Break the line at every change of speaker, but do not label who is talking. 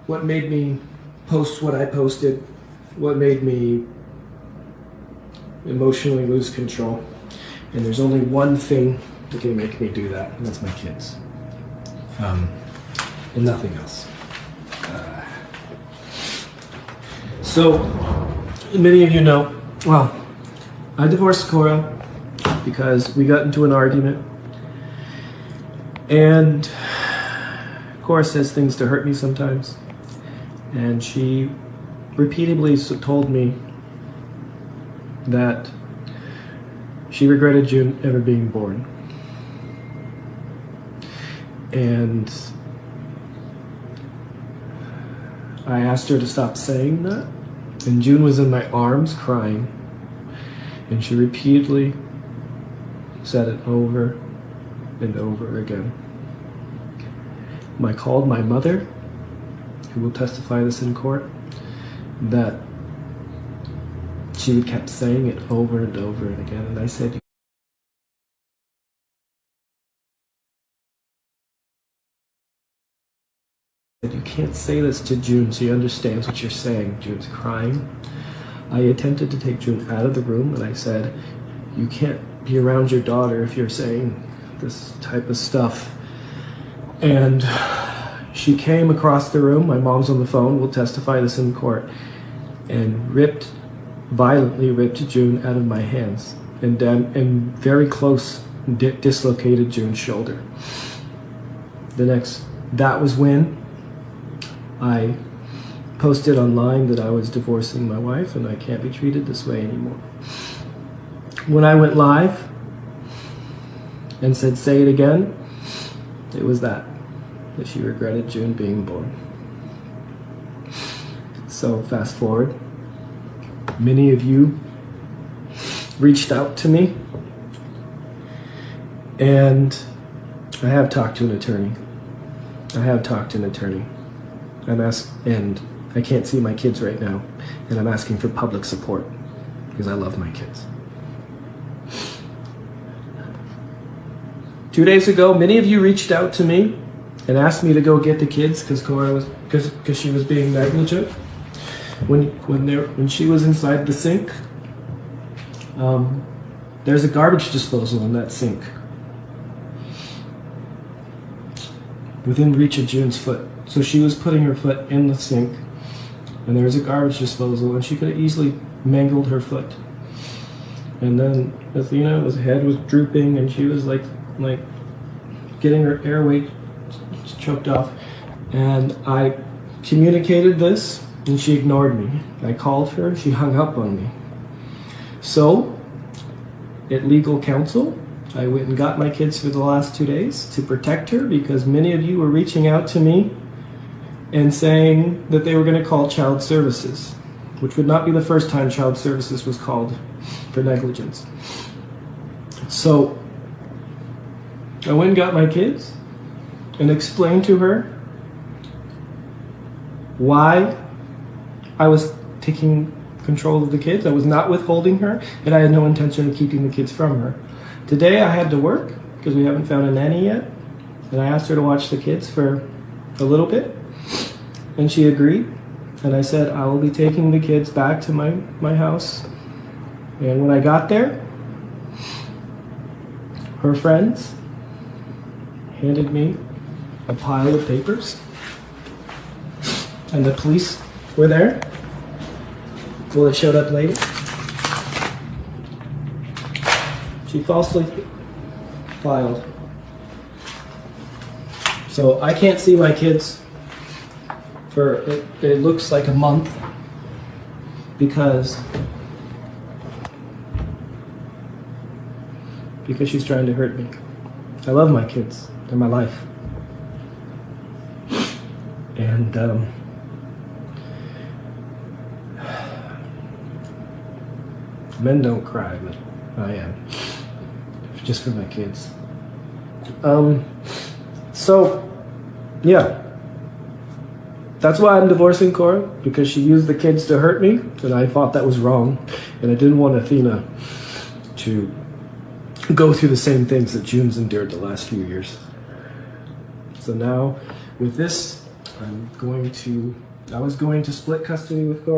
what made me post what I posted, what made me emotionally lose control. And there's only one thing that can make me do that, and that's my kids. And nothing else. So, many of you know, well, I divorced Cora because we got into an argument. And Cora says things to hurt me sometimes. And she repeatedly told me that she regretted June ever being born. And I asked her to stop saying that. And June was in my arms crying. And she repeatedly said it over and over again. I called my mother, who will testify this in court, that she kept saying it over and over and again. And I said, you can't say this to June. She understands what you're saying. June's crying. I attempted to take June out of the room, and I said, you can't be around your daughter if you're saying this type of stuff. And she came across the room, my mom's on the phone, will testify this in court, and violently ripped June out of my hands, and very close dislocated June's shoulder. That was when I posted online that I was divorcing my wife and I can't be treated this way anymore. When I went live and said, say it again, it was that she regretted June being born. So fast forward, many of you reached out to me, and I have talked to an attorney. And I can't see my kids right now, and I'm asking for public support because I love my kids. 2 days ago, many of you reached out to me and asked me to go get the kids because she was being negligent when she was inside the sink. There's a garbage disposal in that sink within reach of June's foot. So she was putting her foot in the sink, and there was a garbage disposal, and she could have easily mangled her foot. And then Athena's head was drooping, and she was like getting her airway choked off. And I communicated this, and she ignored me. I called her, she hung up on me. So, at legal counsel, I went and got my kids for the last 2 days to protect her, because many of you were reaching out to me and saying that they were going to call child services, which would not be the first time child services was called for negligence. So I went and got my kids and explained to her why I was taking control of the kids. I was not withholding her, and I had no intention of keeping the kids from her. Today I had to work because we haven't found a nanny yet, and I asked her to watch the kids for a little bit, and she agreed. And I said, I will be taking the kids back to my house. And when I got there, her friends handed me a pile of papers, and the police were there. Well, it showed up later. She falsely filed. So I can't see my kids for it looks like a month because she's trying to hurt me. I love my kids. They're my life. And men don't cry, but I am. Just for my kids. So, yeah. That's why I'm divorcing Cora, because she used the kids to hurt me, and I thought that was wrong. And I didn't want Athena to go through the same things that June's endured the last few years. So now, with this I was going to split custody with Thor.